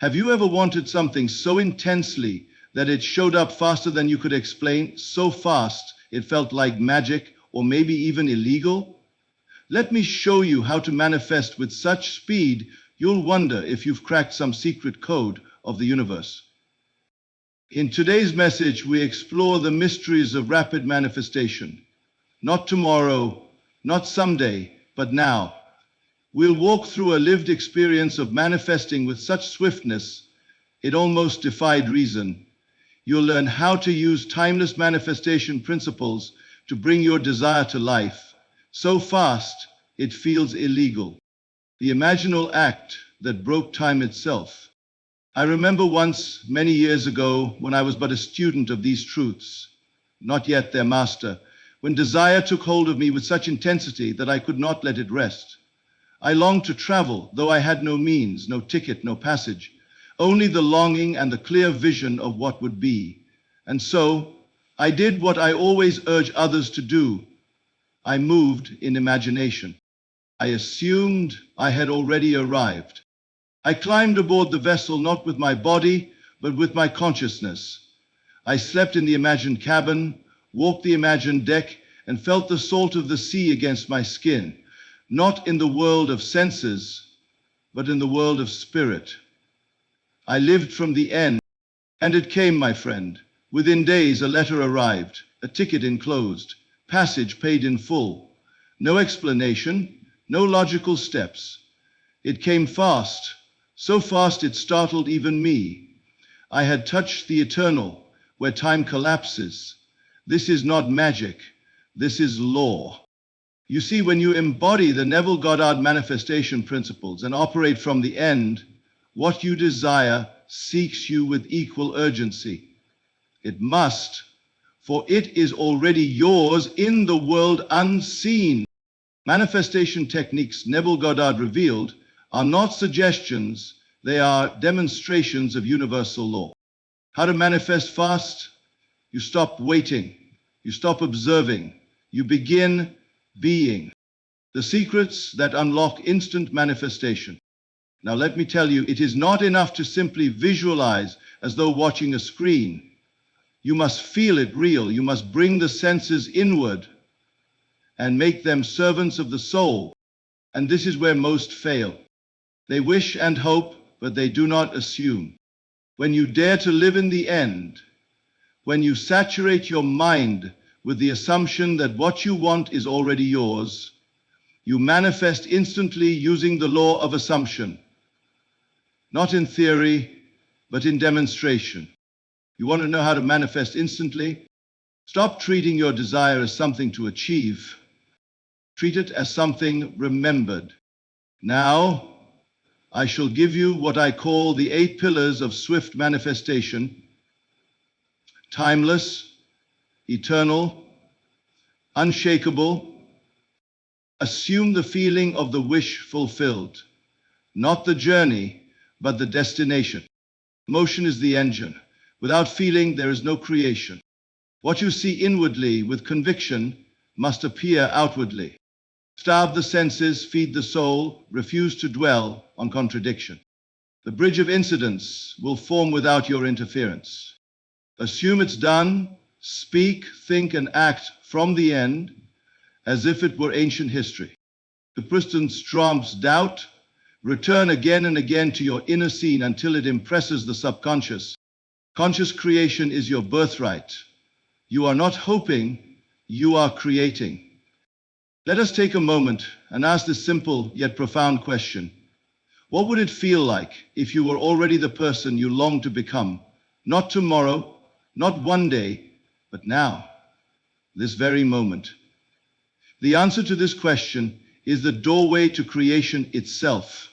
Have you ever wanted something so intensely that it showed up faster than you could explain, so fast it felt like magic or maybe even illegal? Let me show you how to manifest with such speed you'll wonder if you've cracked some secret code of the universe. In today's message, we explore the mysteries of rapid manifestation. Not tomorrow, not someday, but now. We'll walk through a lived experience of manifesting with such swiftness it almost defied reason. You'll learn how to use timeless manifestation principles to bring your desire to life, so fast it feels illegal. The imaginal act that broke time itself. I remember once, many years ago, when I was but a student of these truths, not yet their master, when desire took hold of me with such intensity that I could not let it rest. I longed to travel, though I had no means, no ticket, no passage, only the longing and the clear vision of what would be. And so, I did what I always urge others to do. I moved in imagination. I assumed I had already arrived. I climbed aboard the vessel not with my body, but with my consciousness. I slept in the imagined cabin, walked the imagined deck, and felt the salt of the sea against my skin. Not in the world of senses, but in the world of spirit. I lived from the end, and it came, my friend. Within days, a letter arrived, a ticket enclosed, passage paid in full. No explanation, no logical steps. It came fast, so fast it startled even me. I had touched the eternal, where time collapses. This is not magic, this is law. You see, when you embody the Neville Goddard manifestation principles and operate from the end, what you desire seeks you with equal urgency. It must, for it is already yours in the world unseen. Manifestation techniques Neville Goddard revealed are not suggestions, they are demonstrations of universal law. How to manifest fast? You stop waiting, you stop observing, you begin being. The secrets that unlock instant manifestation. Now let me tell you, it is not enough to simply visualize as though watching a screen. You must feel it real. You must bring the senses inward and make them servants of the soul. And this is where most fail. They wish and hope, but they do not assume. When you dare to live in the end, when you saturate your mind with the assumption that what you want is already yours, you manifest instantly using the law of assumption. Not in theory, but in demonstration. You want to know how to manifest instantly? Stop treating your desire as something to achieve. Treat it as something remembered. Now, I shall give you what I call the 8 pillars of swift manifestation. Timeless, eternal, unshakable. Assume the feeling of the wish fulfilled. Not the journey, but the destination. Motion is the engine. Without feeling, there is no creation. What you see inwardly with conviction must appear outwardly. Starve the senses, feed the soul, refuse to dwell on contradiction. The bridge of incidents will form without your interference. Assume it's done, speak, think, and act from the end as if it were ancient history. To persistence trumps doubt. Return again and again to your inner scene until it impresses the subconscious. Conscious creation is your birthright. You are not hoping, you are creating. Let us take a moment and ask this simple yet profound question. What would it feel like if you were already the person you long to become? Not tomorrow, not one day, but now, this very moment. The answer to this question is the doorway to creation itself.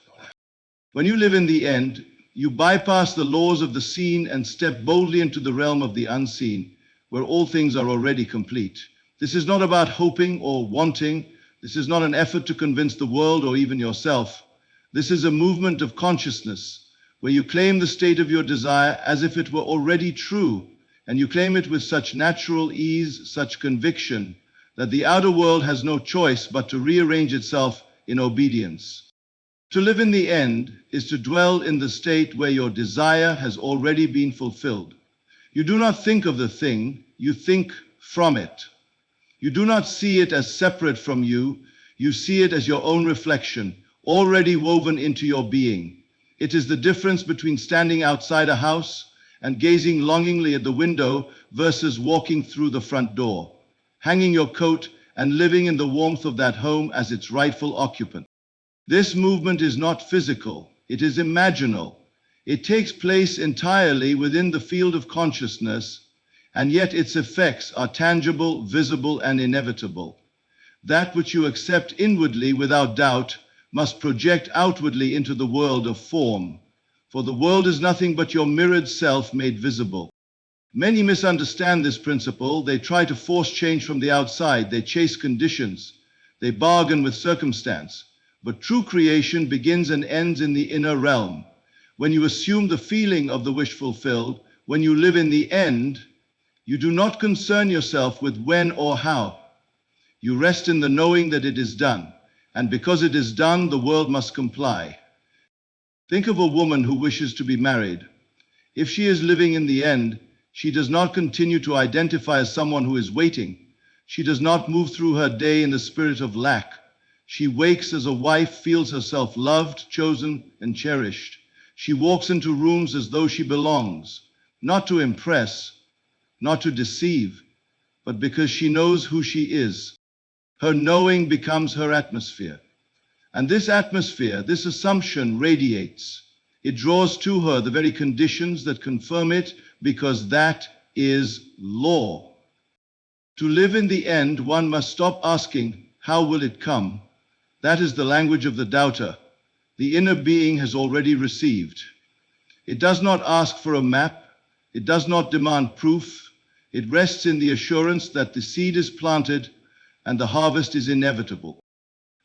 When you live in the end, you bypass the laws of the seen and step boldly into the realm of the unseen, where all things are already complete. This is not about hoping or wanting. This is not an effort to convince the world or even yourself. This is a movement of consciousness, where you claim the state of your desire as if it were already true, and you claim it with such natural ease, such conviction, that the outer world has no choice but to rearrange itself in obedience. To live in the end is to dwell in the state where your desire has already been fulfilled. You do not think of the thing, you think from it. You do not see it as separate from you, you see it as your own reflection, already woven into your being. It is the difference between standing outside a house and gazing longingly at the window versus walking through the front door, hanging your coat and living in the warmth of that home as its rightful occupant. This movement is not physical, it is imaginal. It takes place entirely within the field of consciousness, and yet its effects are tangible, visible, and inevitable. That which you accept inwardly without doubt must project outwardly into the world of form, for the world is nothing but your mirrored self made visible. Many misunderstand this principle. They try to force change from the outside, they chase conditions, they bargain with circumstance. But true creation begins and ends in the inner realm. When you assume the feeling of the wish fulfilled, when you live in the end, you do not concern yourself with when or how. You rest in the knowing that it is done, and because it is done, the world must comply. Think of a woman who wishes to be married. If she is living in the end, she does not continue to identify as someone who is waiting. She does not move through her day in the spirit of lack. She wakes as a wife, feels herself loved, chosen, and cherished. She walks into rooms as though she belongs, not to impress, not to deceive, but because she knows who she is. Her knowing becomes her atmosphere. And this atmosphere, this assumption radiates. It draws to her the very conditions that confirm it, because that is law. To live in the end, one must stop asking, how will it come? That is the language of the doubter. The inner being has already received. It does not ask for a map. It does not demand proof. It rests in the assurance that the seed is planted and the harvest is inevitable.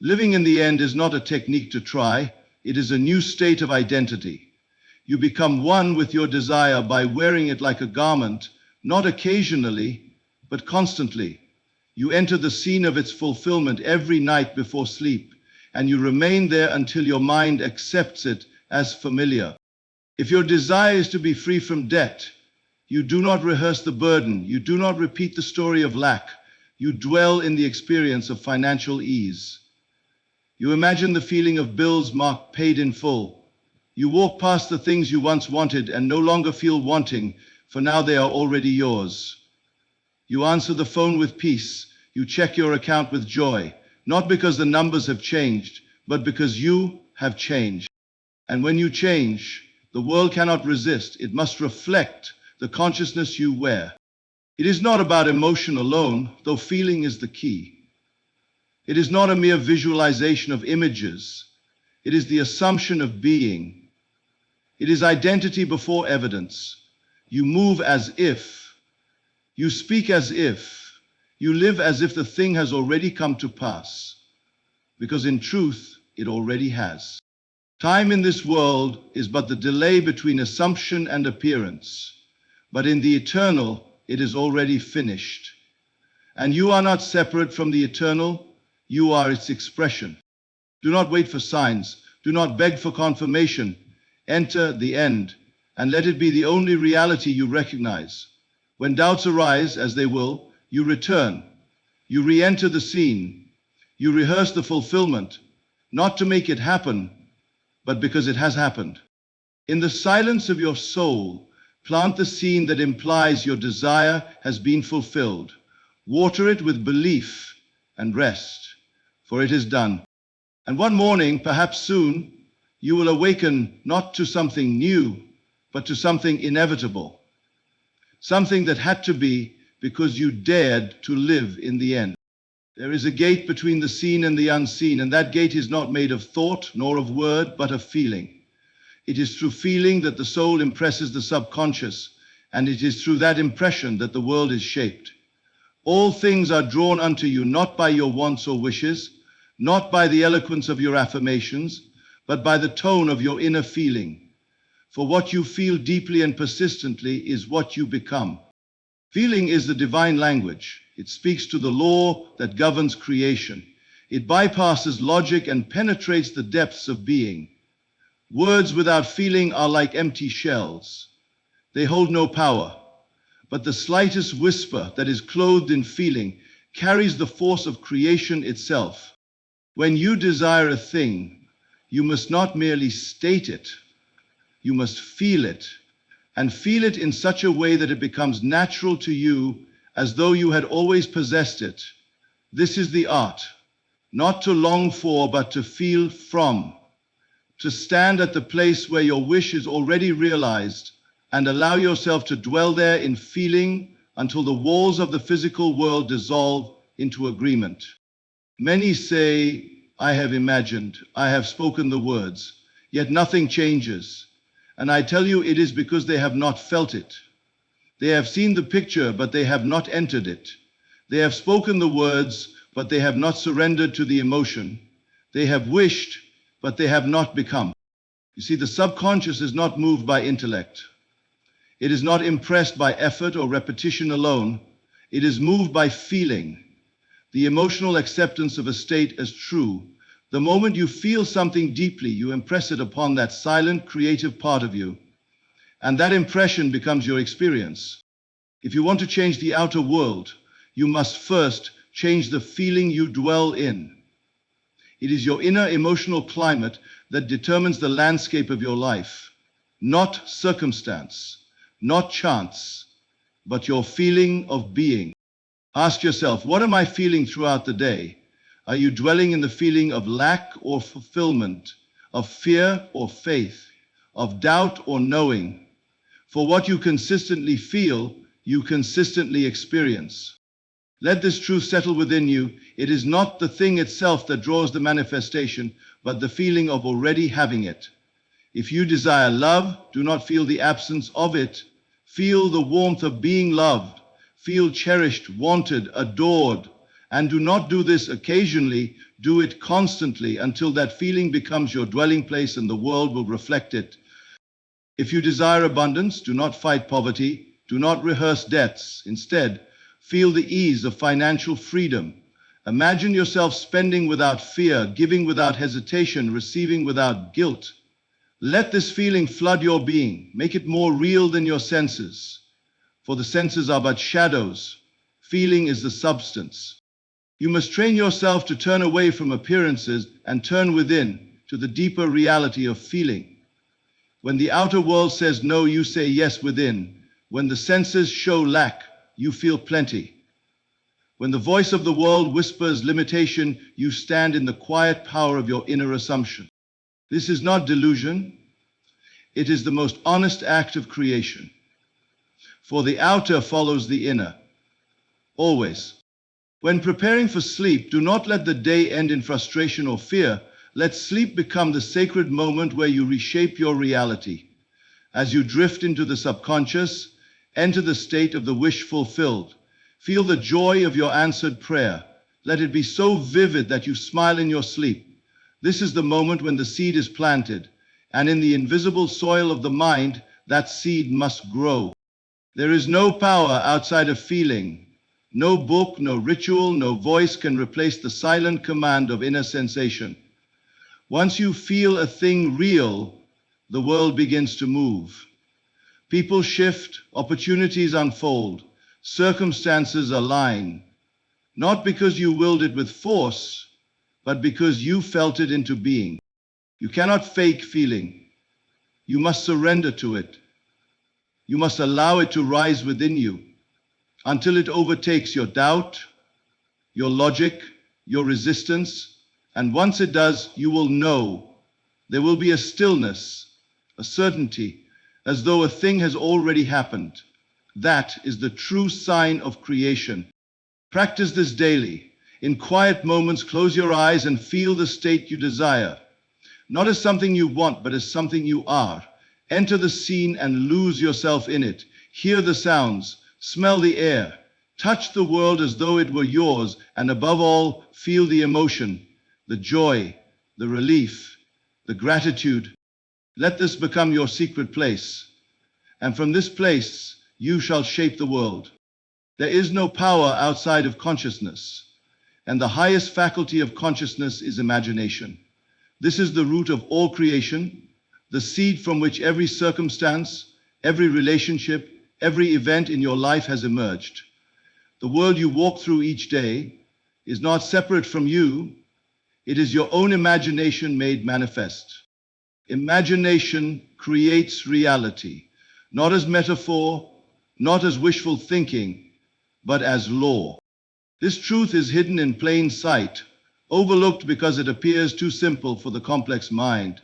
Living in the end is not a technique to try. It is a new state of identity. You become one with your desire by wearing it like a garment, not occasionally, but constantly. You enter the scene of its fulfillment every night before sleep, and you remain there until your mind accepts it as familiar. If your desire is to be free from debt, you do not rehearse the burden, you do not repeat the story of lack, you dwell in the experience of financial ease. You imagine the feeling of bills marked paid in full. You walk past the things you once wanted and no longer feel wanting, for now they are already yours. You answer the phone with peace. You check your account with joy, not because the numbers have changed, but because you have changed. And when you change, the world cannot resist. It must reflect the consciousness you wear. It is not about emotion alone, though feeling is the key. It is not a mere visualization of images. It is the assumption of being. It is identity before evidence. You move as if. You speak as if. You live as if the thing has already come to pass. Because in truth, it already has. Time in this world is but the delay between assumption and appearance. But in the eternal, it is already finished. And you are not separate from the eternal. You are its expression. Do not wait for signs. Do not beg for confirmation. Enter the end, and let it be the only reality you recognize. When doubts arise, as they will, you return. You re-enter the scene. You rehearse the fulfillment, not to make it happen, but because it has happened. In the silence of your soul, plant the scene that implies your desire has been fulfilled. Water it with belief and rest, for it is done. And one morning, perhaps soon, you will awaken not to something new, but to something inevitable. Something that had to be because you dared to live in the end. There is a gate between the seen and the unseen, and that gate is not made of thought nor of word, but of feeling. It is through feeling that the soul impresses the subconscious, and it is through that impression that the world is shaped. All things are drawn unto you not by your wants or wishes, not by the eloquence of your affirmations, but by the tone of your inner feeling. For what you feel deeply and persistently is what you become. Feeling is the divine language. It speaks to the law that governs creation. It bypasses logic and penetrates the depths of being. Words without feeling are like empty shells. They hold no power, but the slightest whisper that is clothed in feeling carries the force of creation itself. When you desire a thing, you must not merely state it, you must feel it, and feel it in such a way that it becomes natural to you, as though you had always possessed it. This is the art, not to long for, but to feel from, to stand at the place where your wish is already realized and allow yourself to dwell there in feeling until the walls of the physical world dissolve into agreement. Many say, I have imagined, I have spoken the words, yet nothing changes. And I tell you, it is because they have not felt it. They have seen the picture, but they have not entered it. They have spoken the words, but they have not surrendered to the emotion. They have wished, but they have not become. You see, the subconscious is not moved by intellect. It is not impressed by effort or repetition alone. It is moved by feeling, the emotional acceptance of a state as true. The moment you feel something deeply, you impress it upon that silent, creative part of you, and that impression becomes your experience. If you want to change the outer world, you must first change the feeling you dwell in. It is your inner emotional climate that determines the landscape of your life, not circumstance, not chance, but your feeling of being. Ask yourself, what am I feeling throughout the day? Are you dwelling in the feeling of lack or fulfillment, of fear or faith, of doubt or knowing? For what you consistently feel, you consistently experience. Let this truth settle within you. It is not the thing itself that draws the manifestation, but the feeling of already having it. If you desire love, do not feel the absence of it. Feel the warmth of being loved. Feel cherished, wanted, adored. And do not do this occasionally, do it constantly until that feeling becomes your dwelling place and the world will reflect it. If you desire abundance, do not fight poverty, do not rehearse debts. Instead, feel the ease of financial freedom. Imagine yourself spending without fear, giving without hesitation, receiving without guilt. Let this feeling flood your being. Make it more real than your senses. For the senses are but shadows. Feeling is the substance. You must train yourself to turn away from appearances and turn within to the deeper reality of feeling. When the outer world says no, you say yes within. When the senses show lack, you feel plenty. When the voice of the world whispers limitation, you stand in the quiet power of your inner assumption. This is not delusion. It is the most honest act of creation. For the outer follows the inner. Always. When preparing for sleep, do not let the day end in frustration or fear. Let sleep become the sacred moment where you reshape your reality. As you drift into the subconscious, enter the state of the wish fulfilled. Feel the joy of your answered prayer. Let it be so vivid that you smile in your sleep. This is the moment when the seed is planted, and in the invisible soil of the mind, that seed must grow. There is no power outside of feeling. No book, no ritual, no voice can replace the silent command of inner sensation. Once you feel a thing real, the world begins to move. People shift, opportunities unfold, circumstances align, not because you willed it with force, but because you felt it into being. You cannot fake feeling. You must surrender to it. You must allow it to rise within you until it overtakes your doubt, your logic, your resistance, and once it does, you will know. There will be a stillness, a certainty, as though a thing has already happened. That is the true sign of creation. Practice this daily. In quiet moments, close your eyes and feel the state you desire. Not as something you want, but as something you are. Enter the scene and lose yourself in it. Hear the sounds, smell the air, touch the world as though it were yours, and above all, feel the emotion, the joy, the relief, the gratitude. Let this become your secret place, and from this place you shall shape the world. There is no power outside of consciousness. And the highest faculty of consciousness is imagination. This is the root of all creation, the seed from which every circumstance, every relationship, every event in your life has emerged. The world you walk through each day is not separate from you. It is your own imagination made manifest. Imagination creates reality, not as metaphor, not as wishful thinking, but as law. This truth is hidden in plain sight, overlooked because it appears too simple for the complex mind.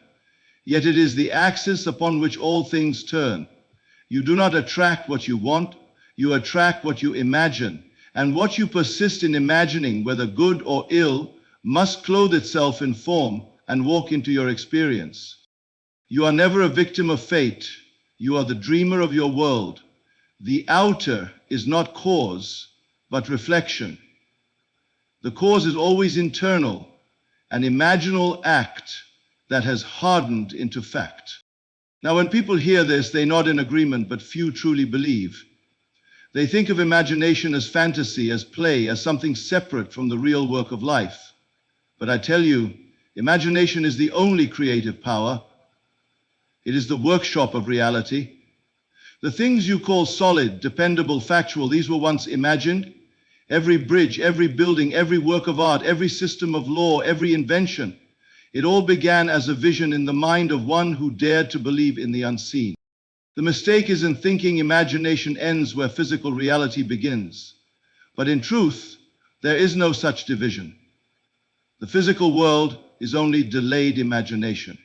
Yet it is the axis upon which all things turn. You do not attract what you want, you attract what you imagine. And what you persist in imagining, whether good or ill, must clothe itself in form and walk into your experience. You are never a victim of fate. You are the dreamer of your world. The outer is not cause, but reflection. The cause is always internal, an imaginal act that has hardened into fact. Now, when people hear this, they nod in agreement, but few truly believe. They think of imagination as fantasy, as play, as something separate from the real work of life. But I tell you, imagination is the only creative power. It is the workshop of reality. The things you call solid, dependable, factual, these were once imagined. Every bridge, every building, every work of art, every system of law, every invention. It all began as a vision in the mind of one who dared to believe in the unseen. The mistake is in thinking imagination ends where physical reality begins. But in truth, there is no such division. The physical world is only delayed imagination.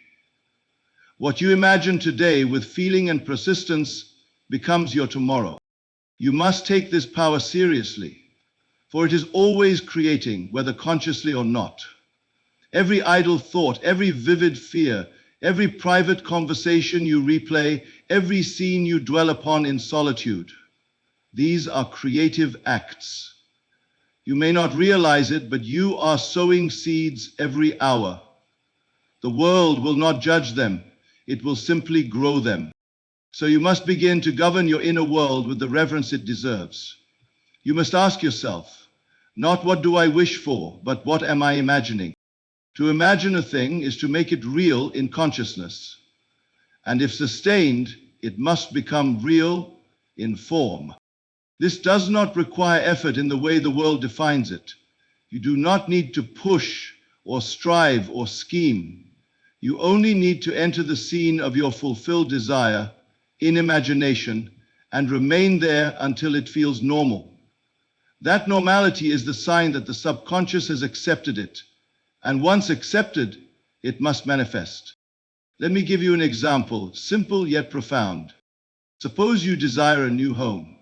What you imagine today with feeling and persistence becomes your tomorrow. You must take this power seriously, for it is always creating, whether consciously or not. Every idle thought, every vivid fear, every private conversation you replay, every scene you dwell upon in solitude, these are creative acts. You may not realize it, but you are sowing seeds every hour. The world will not judge them. It will simply grow them. So you must begin to govern your inner world with the reverence it deserves. You must ask yourself, not what do I wish for, but what am I imagining? To imagine a thing is to make it real in consciousness. And if sustained, it must become real in form. This does not require effort in the way the world defines it. You do not need to push or strive or scheme. You only need to enter the scene of your fulfilled desire in imagination and remain there until it feels normal. That normality is the sign that the subconscious has accepted it. And once accepted, it must manifest. Let me give you an example, simple yet profound. Suppose you desire a new home.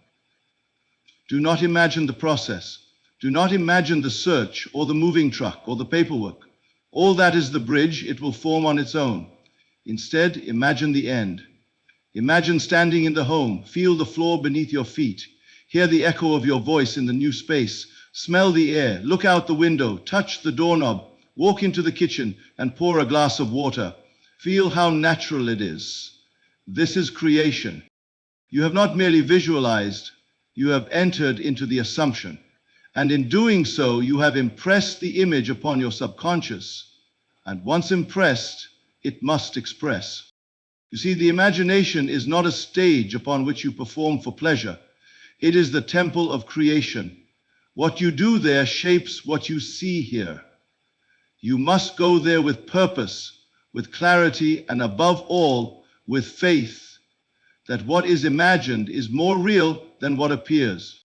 Do not imagine the process. Do not imagine the search or the moving truck or the paperwork. All that is the bridge it will form on its own. Instead, imagine the end. Imagine standing in the home, feel the floor beneath your feet, hear the echo of your voice in the new space, smell the air, look out the window, touch the doorknob, walk into the kitchen and pour a glass of water. Feel how natural it is. This is creation. You have not merely visualized, you have entered into the assumption. And in doing so, you have impressed the image upon your subconscious. And once impressed, it must express. You see, the imagination is not a stage upon which you perform for pleasure. It is the temple of creation. What you do there shapes what you see here. You must go there with purpose, with clarity, and above all, with faith that what is imagined is more real than what appears.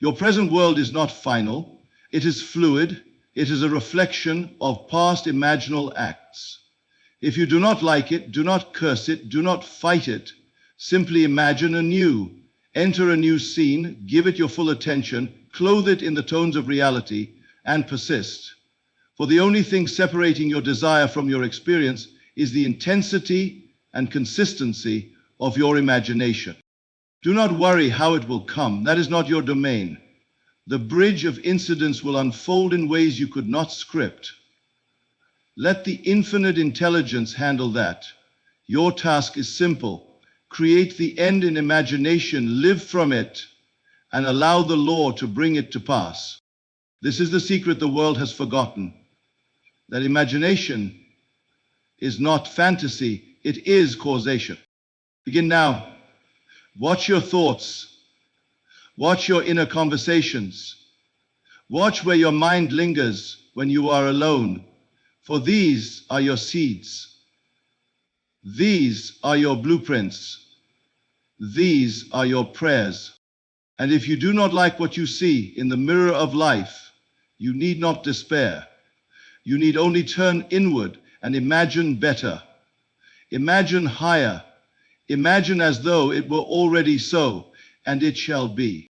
Your present world is not final. It is fluid. It is a reflection of past imaginal acts. If you do not like it, do not curse it, do not fight it. Simply imagine anew. Enter a new scene, give it your full attention, clothe it in the tones of reality, and persist. For the only thing separating your desire from your experience is the intensity and consistency of your imagination. Do not worry how it will come. That is not your domain. The bridge of incidents will unfold in ways you could not script. Let the infinite intelligence handle that. Your task is simple. Create the end in imagination, live from it, and allow the law to bring it to pass. This is the secret the world has forgotten, that imagination is not fantasy, it is causation. Begin now. Watch your thoughts. Watch your inner conversations. Watch where your mind lingers when you are alone, for these are your seeds. These are your blueprints. These are your prayers. And if you do not like what you see in the mirror of life, you need not despair. You need only turn inward and imagine better. Imagine higher. Imagine as though it were already so, and it shall be.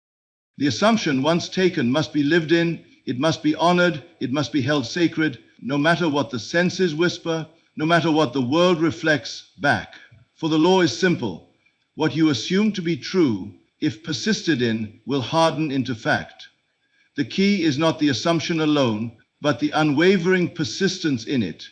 The assumption once taken must be lived in, it must be honored, it must be held sacred, no matter what the senses whisper, no matter what the world reflects back. For the law is simple. What you assume to be true, if persisted in, will harden into fact. The key is not the assumption alone, but the unwavering persistence in it.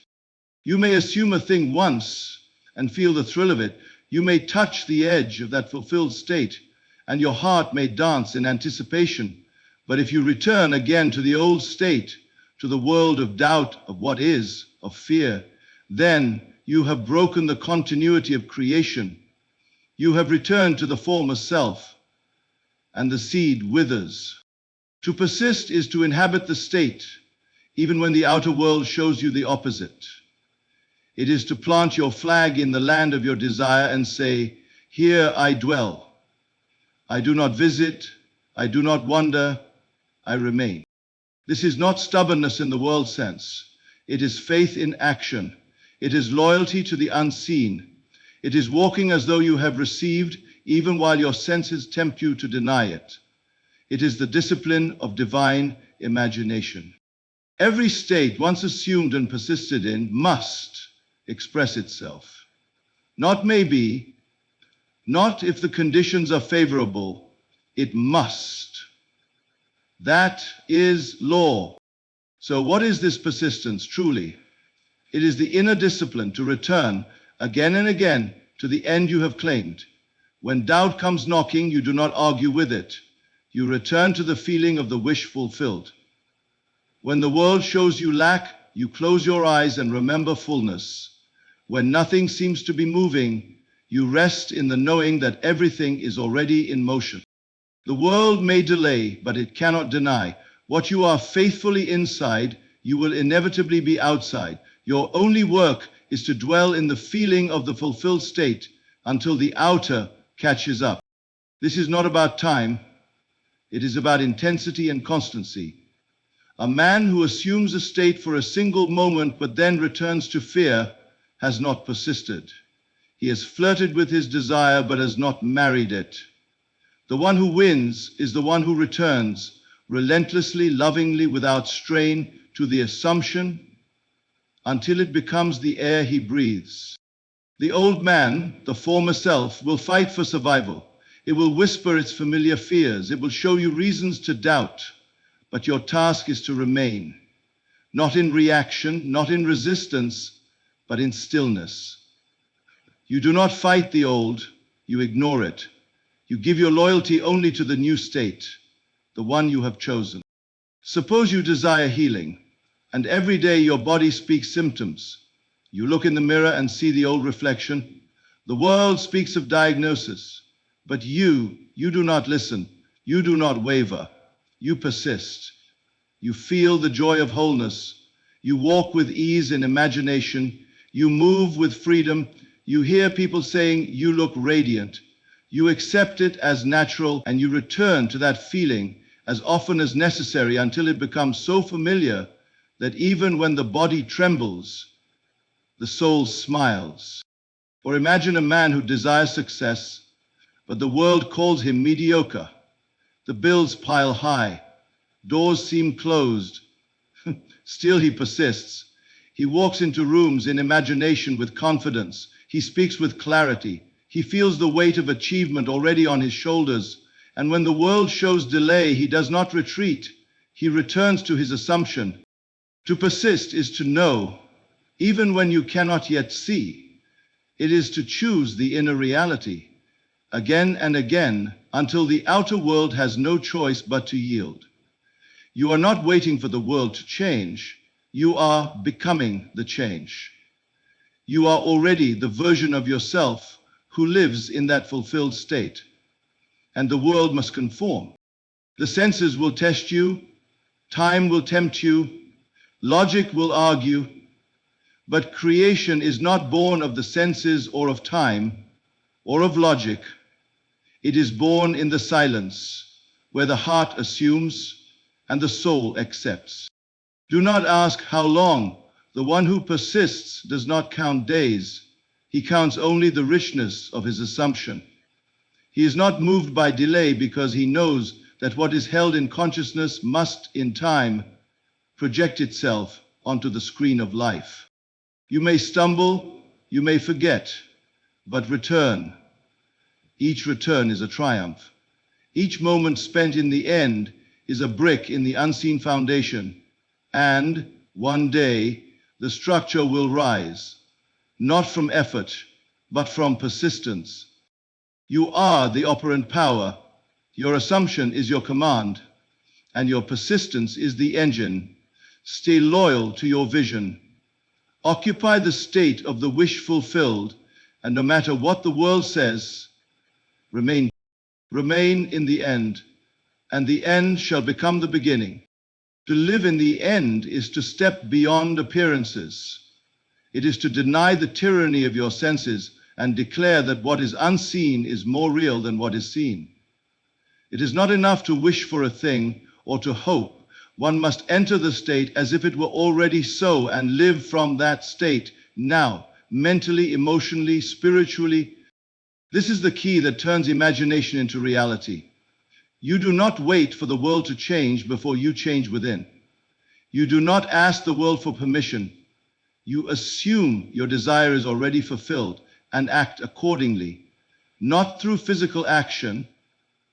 You may assume a thing once and feel the thrill of it. You may touch the edge of that fulfilled state, and your heart may dance in anticipation. But if you return again to the old state, to the world of doubt, of what is, of fear, then you have broken the continuity of creation. You have returned to the former self, and the seed withers. To persist is to inhabit the state, even when the outer world shows you the opposite. It is to plant your flag in the land of your desire and say, "Here I dwell. I do not visit, I do not wander, I remain." This is not stubbornness in the world sense. It is faith in action. It is loyalty to the unseen. It is walking as though you have received, even while your senses tempt you to deny it. It is the discipline of divine imagination. Every state once assumed and persisted in must express itself. Not maybe, not if the conditions are favorable, it must. That is law. So what is this persistence truly? It is the inner discipline to return again and again to the end you have claimed. When doubt comes knocking, you do not argue with it. You return to the feeling of the wish fulfilled. When the world shows you lack, you close your eyes and remember fullness. When nothing seems to be moving, you rest in the knowing that everything is already in motion. The world may delay, but it cannot deny. What you are faithfully inside, you will inevitably be outside. Your only work is to dwell in the feeling of the fulfilled state until the outer catches up. This is not about time. It is about intensity and constancy. A man who assumes a state for a single moment but then returns to fear has not persisted. He has flirted with his desire but has not married it. The one who wins is the one who returns relentlessly, lovingly, without strain, to the assumption until it becomes the air he breathes. The old man, the former self, will fight for survival. It will whisper its familiar fears. It will show you reasons to doubt. But your task is to remain, not in reaction, not in resistance, but in stillness. You do not fight the old, you ignore it. You give your loyalty only to the new state, the one you have chosen. Suppose you desire healing, and every day your body speaks symptoms. You look in the mirror and see the old reflection. The world speaks of diagnosis, but you do not listen. You do not waver. You persist. You feel the joy of wholeness. You walk with ease in imagination. You move with freedom. You hear people saying, "You look radiant." You accept it as natural, and you return to that feeling as often as necessary until it becomes so familiar that even when the body trembles, the soul smiles. Or imagine a man who desires success, but the world calls him mediocre. The bills pile high. Doors seem closed. Still he persists. He walks into rooms in imagination with confidence. He speaks with clarity. He feels the weight of achievement already on his shoulders. And when the world shows delay, he does not retreat. He returns to his assumption. To persist is to know, even when you cannot yet see. It is to choose the inner reality, again and again, until the outer world has no choice but to yield. You are not waiting for the world to change. You are becoming the change. You are already the version of yourself who lives in that fulfilled state. And the world must conform. The senses will test you, time will tempt you, logic will argue, but creation is not born of the senses or of time or of logic. It is born in the silence, where the heart assumes and the soul accepts. Do not ask how long. The one who persists does not count days. He counts only the richness of his assumption. He is not moved by delay because he knows that what is held in consciousness must, in time, project itself onto the screen of life. You may stumble, you may forget, but return. Each return is a triumph. Each moment spent in the end is a brick in the unseen foundation, and one day the structure will rise, not from effort, but from persistence. You are the operant power. Your assumption is your command, and your persistence is the engine. Stay loyal to your vision. Occupy the state of the wish fulfilled, and no matter what the world says, remain in the end, and the end shall become the beginning. To live in the end is to step beyond appearances. It is to deny the tyranny of your senses and declare that what is unseen is more real than what is seen. It is not enough to wish for a thing or to hope. One must enter the state as if it were already so and live from that state now, mentally, emotionally, spiritually. This is the key that turns imagination into reality. You do not wait for the world to change before you change within. You do not ask the world for permission. You assume your desire is already fulfilled and act accordingly, not through physical action,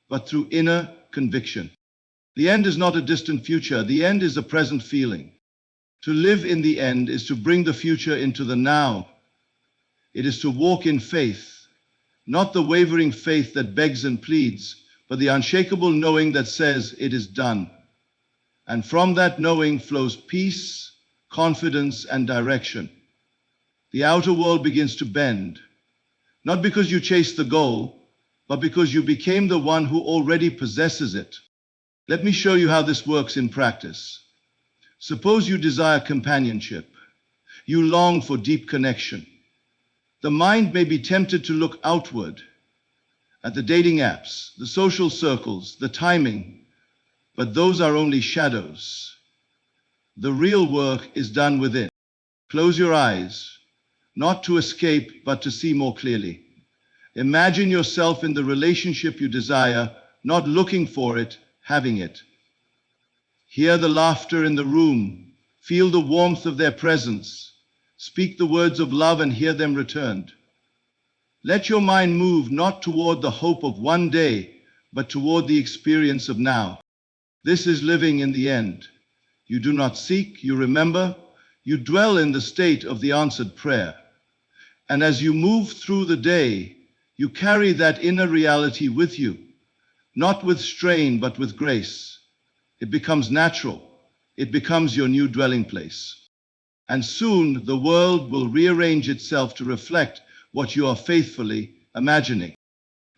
but through inner conviction. The end is not a distant future. The end is a present feeling. To live in the end is to bring the future into the now. It is to walk in faith, not the wavering faith that begs and pleads, but the unshakable knowing that says it is done. And from that knowing flows peace, confidence, and direction. The outer world begins to bend, not because you chased the goal, but because you became the one who already possesses it. Let me show you how this works in practice. Suppose you desire companionship. You long for deep connection. The mind may be tempted to look outward, at the dating apps, the social circles, the timing, but those are only shadows. The real work is done within. Close your eyes, not to escape, but to see more clearly. Imagine yourself in the relationship you desire, not looking for it, having it. Hear the laughter in the room, feel the warmth of their presence, speak the words of love and hear them returned. Let your mind move not toward the hope of one day, but toward the experience of now. This is living in the end. You do not seek, you remember, you dwell in the state of the answered prayer. And as you move through the day, you carry that inner reality with you, not with strain, but with grace. It becomes natural. It becomes your new dwelling place. And soon the world will rearrange itself to reflect what you are faithfully imagining.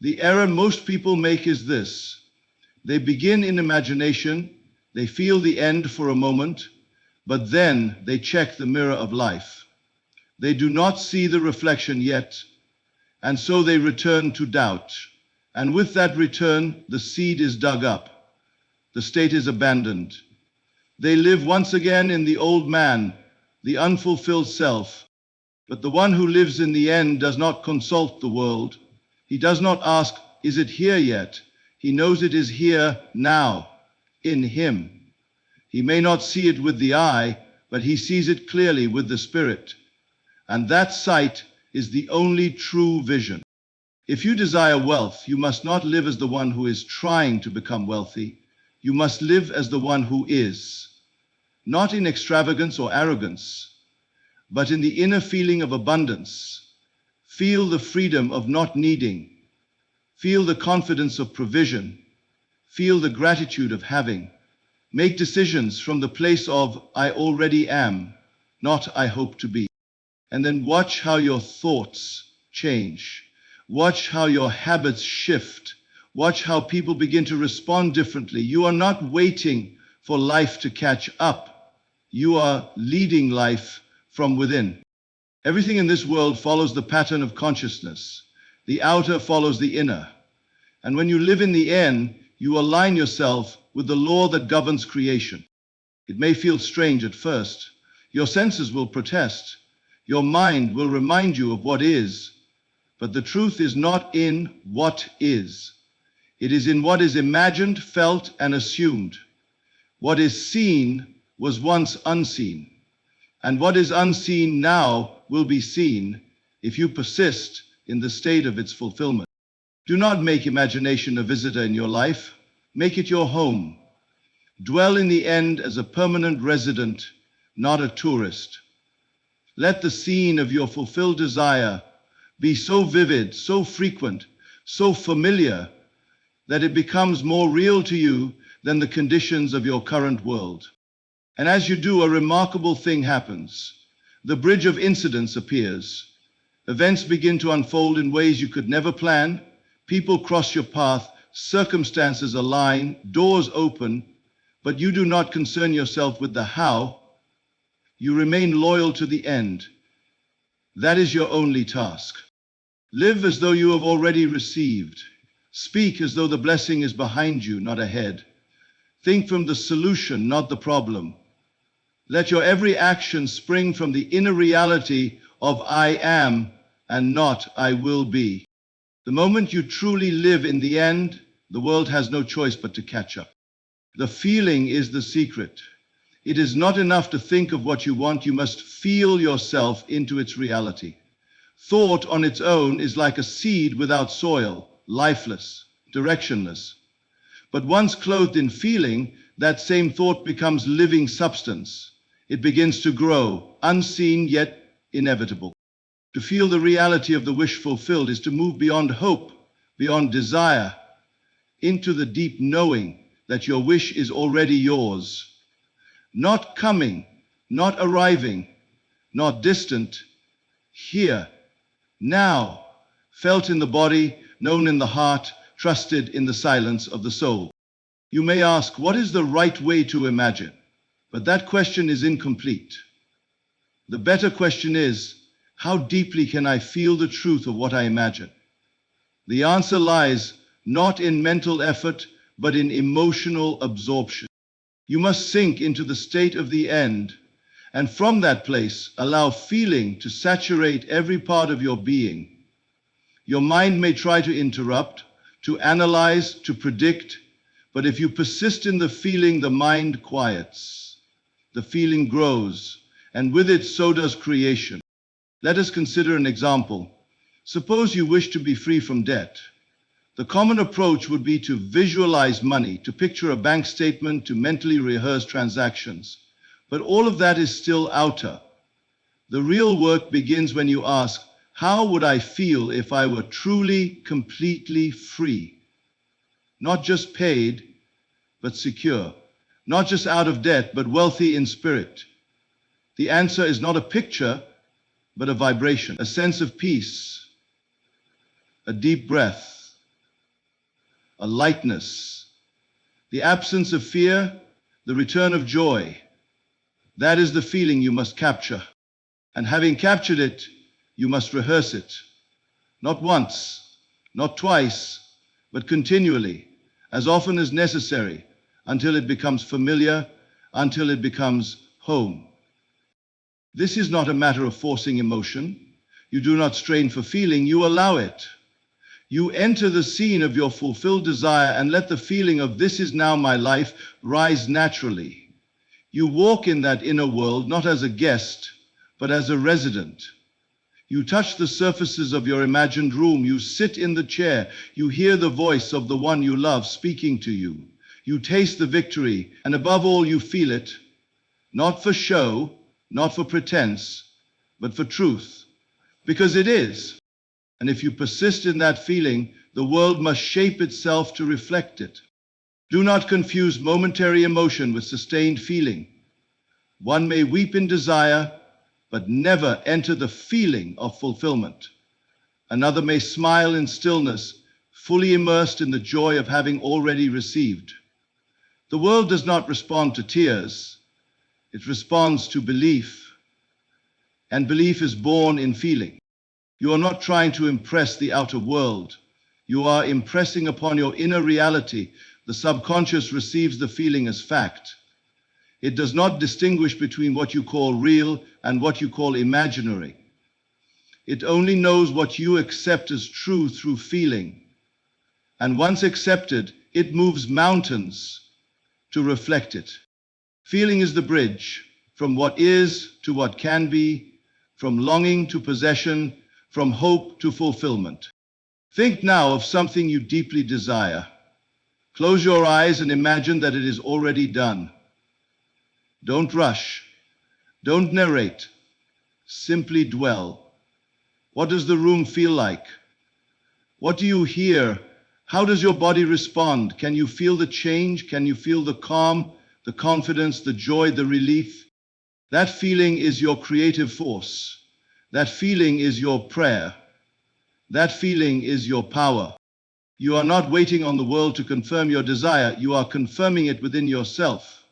The error most people make is this. They begin in imagination, they feel the end for a moment, but then they check the mirror of life. They do not see the reflection yet, and so they return to doubt. And with that return, the seed is dug up. The state is abandoned. They live once again in the old man, the unfulfilled self. But the one who lives in the end does not consult the world. He does not ask, is it here yet? He knows it is here now, in him. He may not see it with the eye, but he sees it clearly with the spirit. And that sight is the only true vision. If you desire wealth, you must not live as the one who is trying to become wealthy. You must live as the one who is, not in extravagance or arrogance, but in the inner feeling of abundance. Feel the freedom of not needing. Feel the confidence of provision. Feel the gratitude of having. Make decisions from the place of I already am, not I hope to be. And then watch how your thoughts change. Watch how your habits shift. Watch how people begin to respond differently. You are not waiting for life to catch up. You are leading life from within. Everything in this world follows the pattern of consciousness. The outer follows the inner. And when you live in the end, you align yourself with the law that governs creation. It may feel strange at first. Your senses will protest. Your mind will remind you of what is. But the truth is not in what is. It is in what is imagined, felt, and assumed. What is seen was once unseen. And what is unseen now will be seen if you persist in the state of its fulfillment. Do not make imagination a visitor in your life. Make it your home. Dwell in the end as a permanent resident, not a tourist. Let the scene of your fulfilled desire be so vivid, so frequent, so familiar, that it becomes more real to you than the conditions of your current world. And as you do, a remarkable thing happens. The bridge of incidents appears. Events begin to unfold in ways you could never plan. People cross your path, circumstances align, doors open, but you do not concern yourself with the how. You remain loyal to the end. That is your only task. Live as though you have already received. Speak as though the blessing is behind you, not ahead. Think from the solution, not the problem. Let your every action spring from the inner reality of I am and not I will be. The moment you truly live in the end, the world has no choice but to catch up. The feeling is the secret. It is not enough to think of what you want, you must feel yourself into its reality. Thought on its own is like a seed without soil, lifeless, directionless. But once clothed in feeling, that same thought becomes living substance. It begins to grow, unseen yet inevitable. To feel the reality of the wish fulfilled is to move beyond hope, beyond desire, into the deep knowing that your wish is already yours. Not coming, not arriving, not distant, here, now, felt in the body, known in the heart, trusted in the silence of the soul. You may ask, what is the right way to imagine? But that question is incomplete. The better question is, how deeply can I feel the truth of what I imagine? The answer lies not in mental effort, but in emotional absorption. You must sink into the state of the end, and from that place, allow feeling to saturate every part of your being. Your mind may try to interrupt, to analyze, to predict, but if you persist in the feeling, the mind quiets. The feeling grows, and with it, so does creation. Let us consider an example. Suppose you wish to be free from debt. The common approach would be to visualize money, to picture a bank statement, to mentally rehearse transactions. But all of that is still outer. The real work begins when you ask, how would I feel if I were truly, completely free? Not just paid, but secure. Not just out of debt, but wealthy in spirit. The answer is not a picture, but a vibration, a sense of peace, a deep breath, a lightness, the absence of fear, the return of joy. That is the feeling you must capture. And having captured it, you must rehearse it. Not once, not twice, but continually, as often as necessary, until it becomes familiar, until it becomes home. This is not a matter of forcing emotion. You do not strain for feeling, you allow it. You enter the scene of your fulfilled desire and let the feeling of this is now my life rise naturally. You walk in that inner world not as a guest, but as a resident. You touch the surfaces of your imagined room. You sit in the chair. You hear the voice of the one you love speaking to you. You taste the victory, and above all, you feel it, not for show, not for pretense, but for truth, because it is. And if you persist in that feeling, the world must shape itself to reflect it. Do not confuse momentary emotion with sustained feeling. One may weep in desire, but never enter the feeling of fulfillment. Another may smile in stillness, fully immersed in the joy of having already received. The world does not respond to tears, it responds to belief, and belief is born in feeling. You are not trying to impress the outer world. You are impressing upon your inner reality. The subconscious receives the feeling as fact. It does not distinguish between what you call real and what you call imaginary. It only knows what you accept as true through feeling. And once accepted, it moves mountains to reflect it. Feeling is the bridge from what is to what can be, from longing to possession, from hope to fulfillment. Think now of something you deeply desire. Close your eyes and imagine that it is already done. Don't rush. Don't narrate. Simply dwell. What does the room feel like? What do you hear? How does your body respond? Can you feel the change? Can you feel the calm, the confidence, the joy, the relief? That feeling is your creative force. That feeling is your prayer. That feeling is your power. You are not waiting on the world to confirm your desire. You are confirming it within yourself.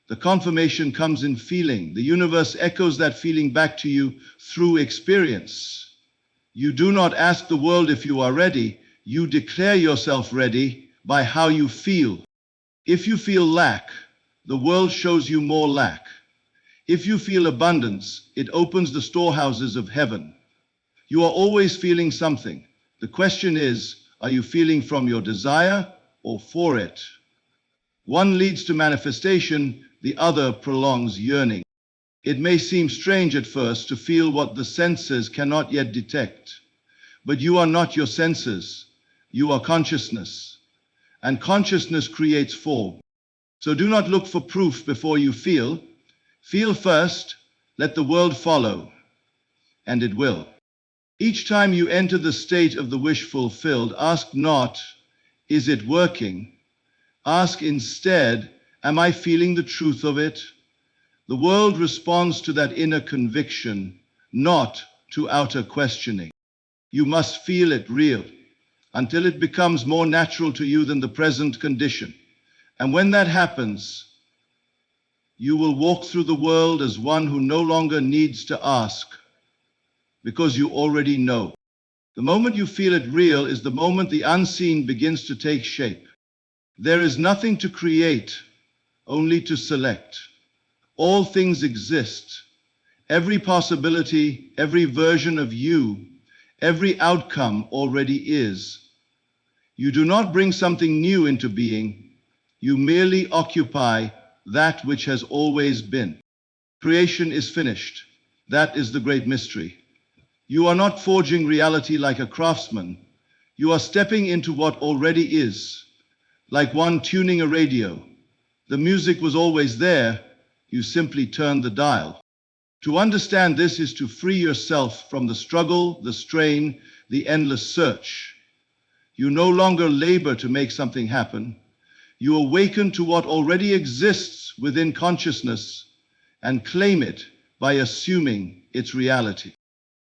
The confirmation comes in feeling. The universe echoes that feeling back to you through experience. You do not ask the world if you are ready. You declare yourself ready by how you feel. If you feel lack, the world shows you more lack. If you feel abundance, it opens the storehouses of heaven. You are always feeling something. The question is, are you feeling from your desire or for it? One leads to manifestation, the other prolongs yearning. It may seem strange at first to feel what the senses cannot yet detect, but you are not your senses. You are consciousness, and consciousness creates form. So do not look for proof before you feel. Feel first, let the world follow, and it will. Each time you enter the state of the wish fulfilled, ask not, is it working? Ask instead, am I feeling the truth of it? The world responds to that inner conviction, not to outer questioning. You must feel it real until it becomes more natural to you than the present condition. And when that happens, you will walk through the world as one who no longer needs to ask, because you already know. The moment you feel it real is the moment the unseen begins to take shape. There is nothing to create, only to select. All things exist. Every possibility, every version of you, every outcome already is. You do not bring something new into being. You merely occupy that which has always been. Creation is finished. That is the great mystery. You are not forging reality like a craftsman. You are stepping into what already is, like one tuning a radio. The music was always there. You simply turned the dial. To understand this is to free yourself from the struggle, the strain, the endless search. You no longer labor to make something happen. You awaken to what already exists within consciousness and claim it by assuming its reality.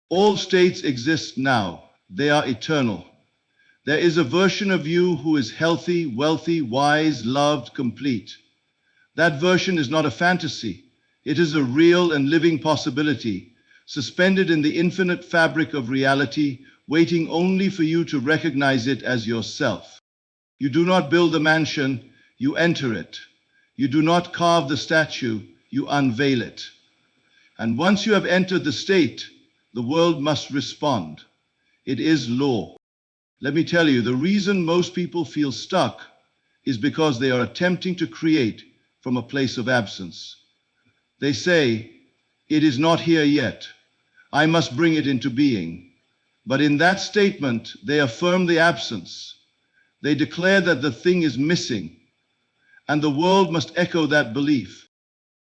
All states exist now. They are eternal. There is a version of you who is healthy, wealthy, wise, loved, complete. That version is not a fantasy. It is a real and living possibility, suspended in the infinite fabric of reality, waiting only for you to recognize it as yourself. You do not build a mansion, you enter it. You do not carve the statue, you unveil it. And once you have entered the state, the world must respond. It is law. Let me tell you, the reason most people feel stuck is because they are attempting to create from a place of absence. They say, it is not here yet. I must bring it into being. But in that statement, they affirm the absence. They declare that the thing is missing, and the world must echo that belief.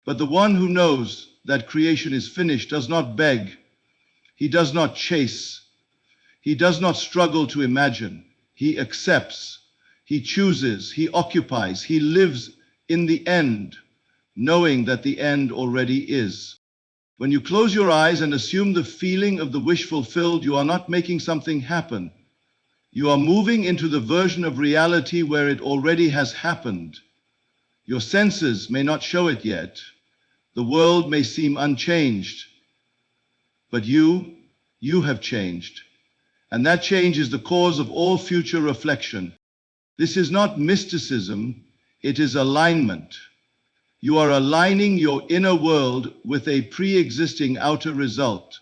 But the one who knows that creation is finished does not beg. He does not chase. He does not struggle to imagine. He accepts. He chooses, he occupies, he lives in the end, knowing that the end already is. When you close your eyes and assume the feeling of the wish fulfilled, you are not making something happen. You are moving into the version of reality where it already has happened. Your senses may not show it yet. The world may seem unchanged. But you have changed. And that change is the cause of all future reflection. This is not mysticism, it is alignment. You are aligning your inner world with a pre-existing outer result.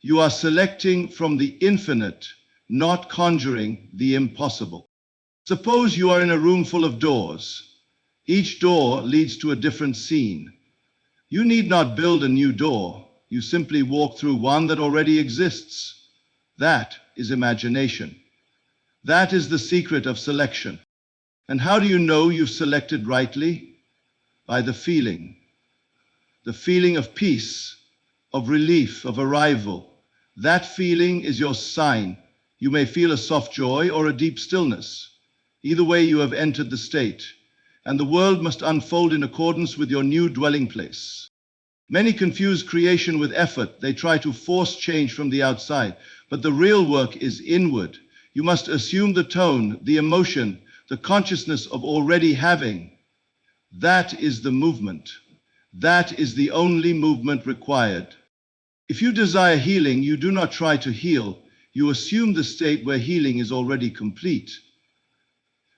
You are selecting from the infinite, not conjuring the impossible. Suppose you are in a room full of doors. Each door leads to a different scene. You need not build a new door. You simply walk through one that already exists. That is imagination. That is the secret of selection. And how do you know you've selected rightly? By the feeling of peace, of relief, of arrival. That feeling is your sign. You may feel a soft joy or a deep stillness. Either way, you have entered the state, and the world must unfold in accordance with your new dwelling place. Many confuse creation with effort. They try to force change from the outside, but the real work is inward. You must assume the tone, the emotion, the consciousness of already having. That is the movement. That is the only movement required. If you desire healing, you do not try to heal. You assume the state where healing is already complete.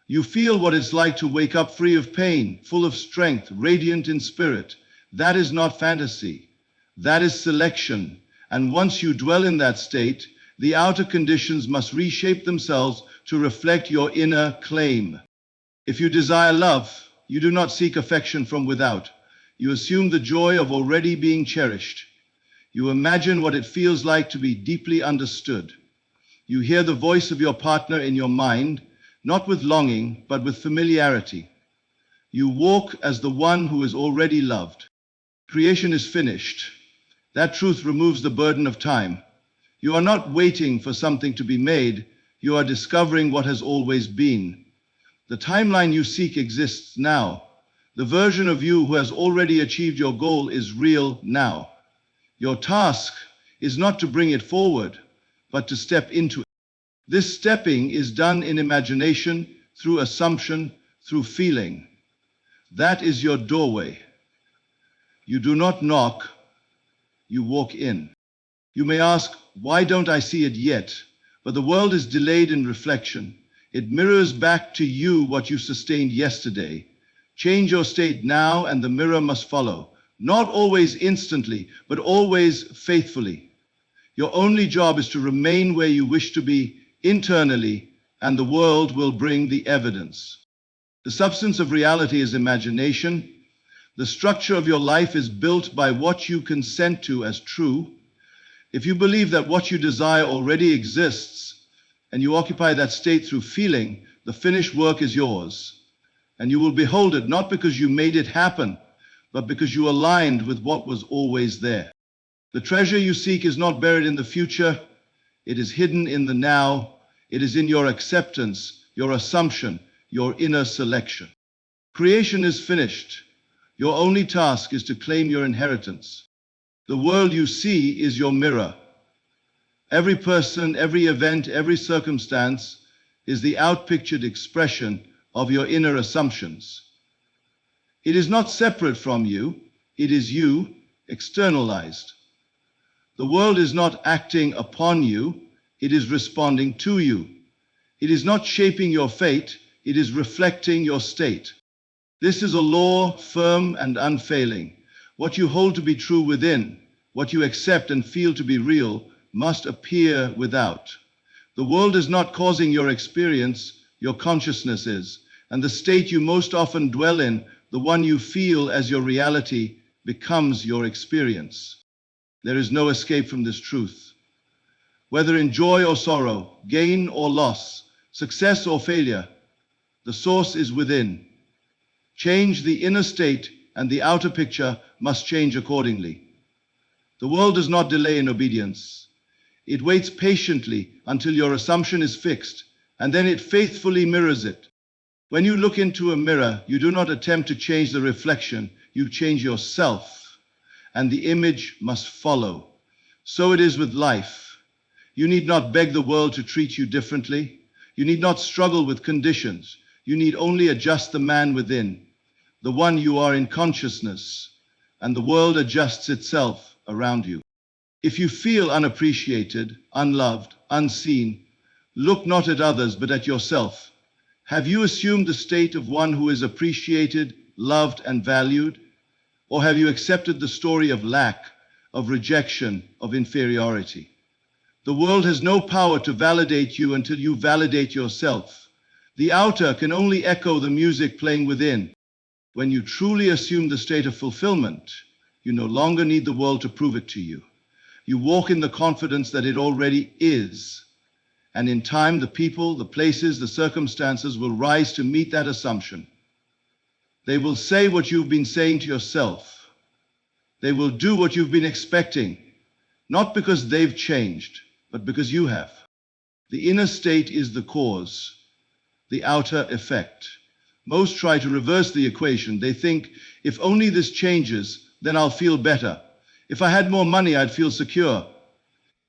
You feel what it's like to wake up free of pain, full of strength, radiant in spirit. That is not fantasy. That is selection. And once you dwell in that state, the outer conditions must reshape themselves to reflect your inner claim. If you desire love, you do not seek affection from without. You assume the joy of already being cherished. You imagine what it feels like to be deeply understood. You hear the voice of your partner in your mind, not with longing, but with familiarity. You walk as the one who is already loved. Creation is finished. That truth removes the burden of time. You are not waiting for something to be made. You are discovering what has always been. The timeline you seek exists now. The version of you who has already achieved your goal is real now. Your task is not to bring it forward, but to step into it. This stepping is done in imagination, through assumption, through feeling. That is your doorway. You do not knock, you walk in. You may ask, why don't I see it yet? But the world is delayed in reflection. It mirrors back to you what you sustained yesterday. Change your state now and the mirror must follow. Not always instantly, but always faithfully. Your only job is to remain where you wish to be internally, and the world will bring the evidence. The substance of reality is imagination. The structure of your life is built by what you consent to as true. If you believe that what you desire already exists, and you occupy that state through feeling, the finished work is yours. And you will behold it not because you made it happen, but because you aligned with what was always there. The treasure you seek is not buried in the future. It is hidden in the now. It is in your acceptance, your assumption, your inner selection. Creation is finished. Your only task is to claim your inheritance. The world you see is your mirror. Every person, every event, every circumstance is the outpictured expression of your inner assumptions. It is not separate from you. It is you, externalized. The world is not acting upon you. It is responding to you. It is not shaping your fate. It is reflecting your state. This is a law, firm and unfailing. What you hold to be true within, what you accept and feel to be real, must appear without. The world is not causing your experience, your consciousness is. And the state you most often dwell in, the one you feel as your reality, becomes your experience. There is no escape from this truth. Whether in joy or sorrow, gain or loss, success or failure, the source is within. Change the inner state and the outer picture must change accordingly. The world does not delay in obedience. It waits patiently until your assumption is fixed, and then it faithfully mirrors it. When you look into a mirror, you do not attempt to change the reflection, you change yourself, and the image must follow. So it is with life. You need not beg the world to treat you differently. You need not struggle with conditions. You need only adjust the man within, the one you are in consciousness, and the world adjusts itself around you. If you feel unappreciated, unloved, unseen, look not at others but at yourself. Have you assumed the state of one who is appreciated, loved, and valued? Or have you accepted the story of lack, of rejection, of inferiority? The world has no power to validate you until you validate yourself. The outer can only echo the music playing within. When you truly assume the state of fulfillment, you no longer need the world to prove it to you. You walk in the confidence that it already is. And in time, the people, the places, the circumstances will rise to meet that assumption. They will say what you've been saying to yourself. They will do what you've been expecting, not because they've changed, but because you have. The inner state is the cause, the outer effect. Most try to reverse the equation. They think, if only this changes, then I'll feel better. If I had more money, I'd feel secure.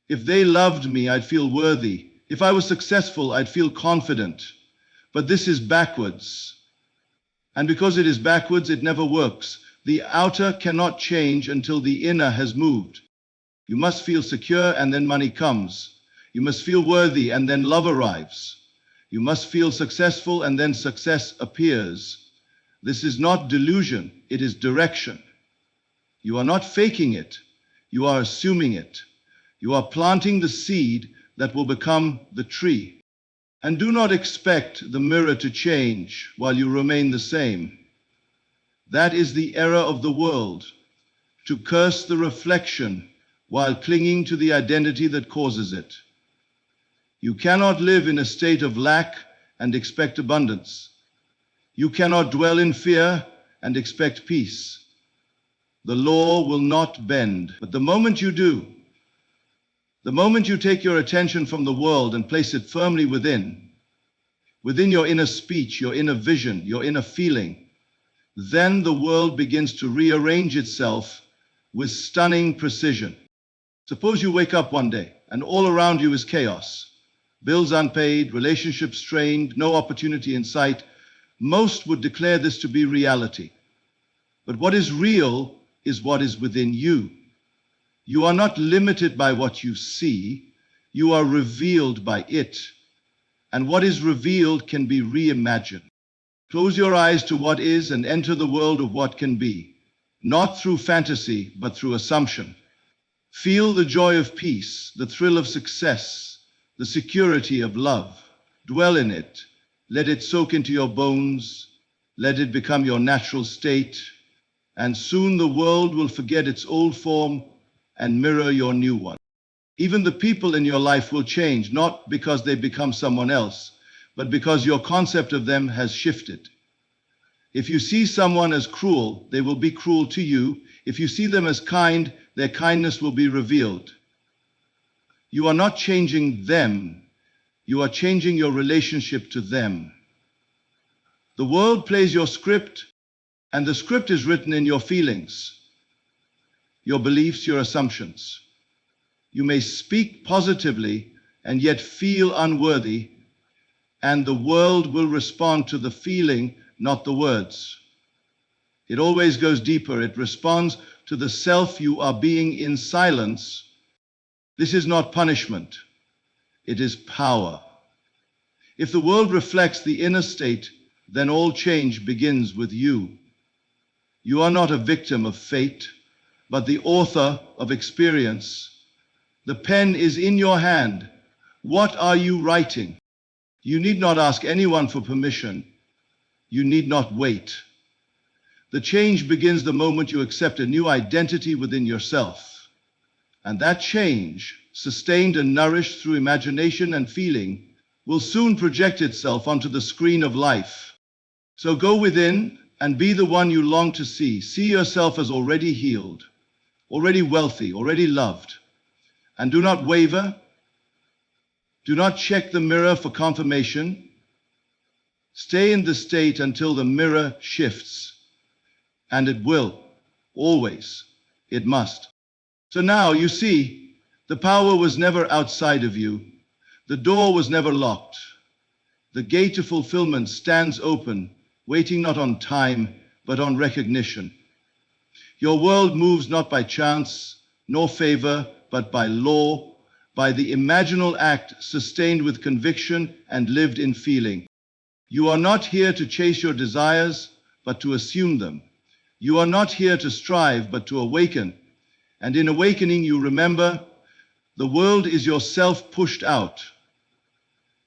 If they loved me, I'd feel worthy. If I was successful, I'd feel confident. But this is backwards. And because it is backwards, it never works. The outer cannot change until the inner has moved. You must feel secure and then money comes. You must feel worthy and then love arrives. You must feel successful and then success appears. This is not delusion, it is direction. You are not faking it, you are assuming it. You are planting the seed that will become the tree. And do not expect the mirror to change while you remain the same. That is the error of the world, to curse the reflection while clinging to the identity that causes it. You cannot live in a state of lack and expect abundance. You cannot dwell in fear and expect peace. The law will not bend, but the moment you do, the moment you take your attention from the world and place it firmly within your inner speech, your inner vision, your inner feeling, then the world begins to rearrange itself with stunning precision. Suppose you wake up one day and all around you is chaos. Bills unpaid, relationships strained, no opportunity in sight. Most would declare this to be reality. But what is real is what is within you. You are not limited by what you see, you are revealed by it. And what is revealed can be reimagined. Close your eyes to what is and enter the world of what can be, not through fantasy, but through assumption. Feel the joy of peace, the thrill of success, the security of love. Dwell in it. Let it soak into your bones. Let it become your natural state. And soon the world will forget its old form and mirror your new one. Even the people in your life will change, not because they become someone else, but because your concept of them has shifted. If you see someone as cruel, they will be cruel to you. If you see them as kind, their kindness will be revealed. You are not changing them, you are changing your relationship to them. The world plays your script, and the script is written in your feelings, your beliefs, your assumptions. You may speak positively and yet feel unworthy, and the world will respond to the feeling, not the words. It always goes deeper. It responds to the self you are being in silence. This is not punishment. It is power. If the world reflects the inner state, then all change begins with you. You are not a victim of fate, but the author of experience. The pen is in your hand. What are you writing? You need not ask anyone for permission. You need not wait. The change begins the moment you accept a new identity within yourself. And that change, sustained and nourished through imagination and feeling, will soon project itself onto the screen of life. So go within and be the one you long to see. See yourself as already healed, already wealthy, already loved. And do not waver. Do not check the mirror for confirmation. Stay in the state until the mirror shifts. And it will. Always. It must. So now, you see, the power was never outside of you. The door was never locked. The gate to fulfillment stands open, waiting not on time, but on recognition. Your world moves not by chance, nor favor, but by law, by the imaginal act sustained with conviction and lived in feeling. You are not here to chase your desires, but to assume them. You are not here to strive, but to awaken. And in awakening, you remember, the world is yourself pushed out.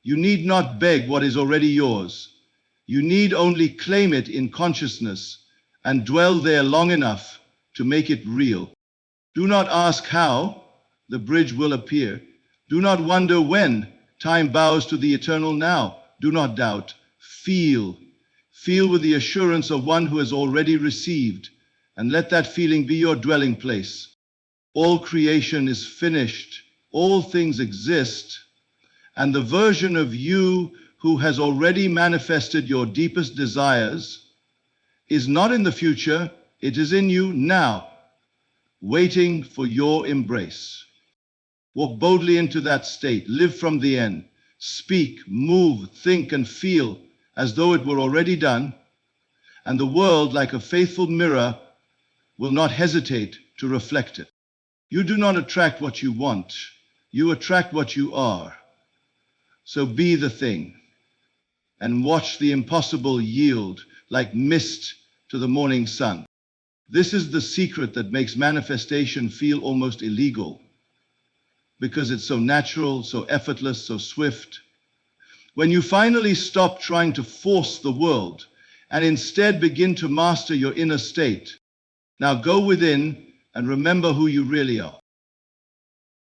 You need not beg what is already yours. You need only claim it in consciousness and dwell there long enough to make it real. Do not ask how, the bridge will appear. Do not wonder when, time bows to the eternal now. Do not doubt. Feel. Feel with the assurance of one who has already received, and let that feeling be your dwelling place. All creation is finished. All things exist. And the version of you who has already manifested your deepest desires is not in the future, it is in you now, waiting for your embrace. Walk boldly into that state, live from the end, speak, move, think, and feel as though it were already done, and the world, like a faithful mirror, will not hesitate to reflect it. You do not attract what you want, you attract what you are. So be the thing, and watch the impossible yield like mist to the morning sun. This is the secret that makes manifestation feel almost illegal, because it's so natural, so effortless, so swift. When you finally stop trying to force the world and instead begin to master your inner state, now go within and remember who you really are.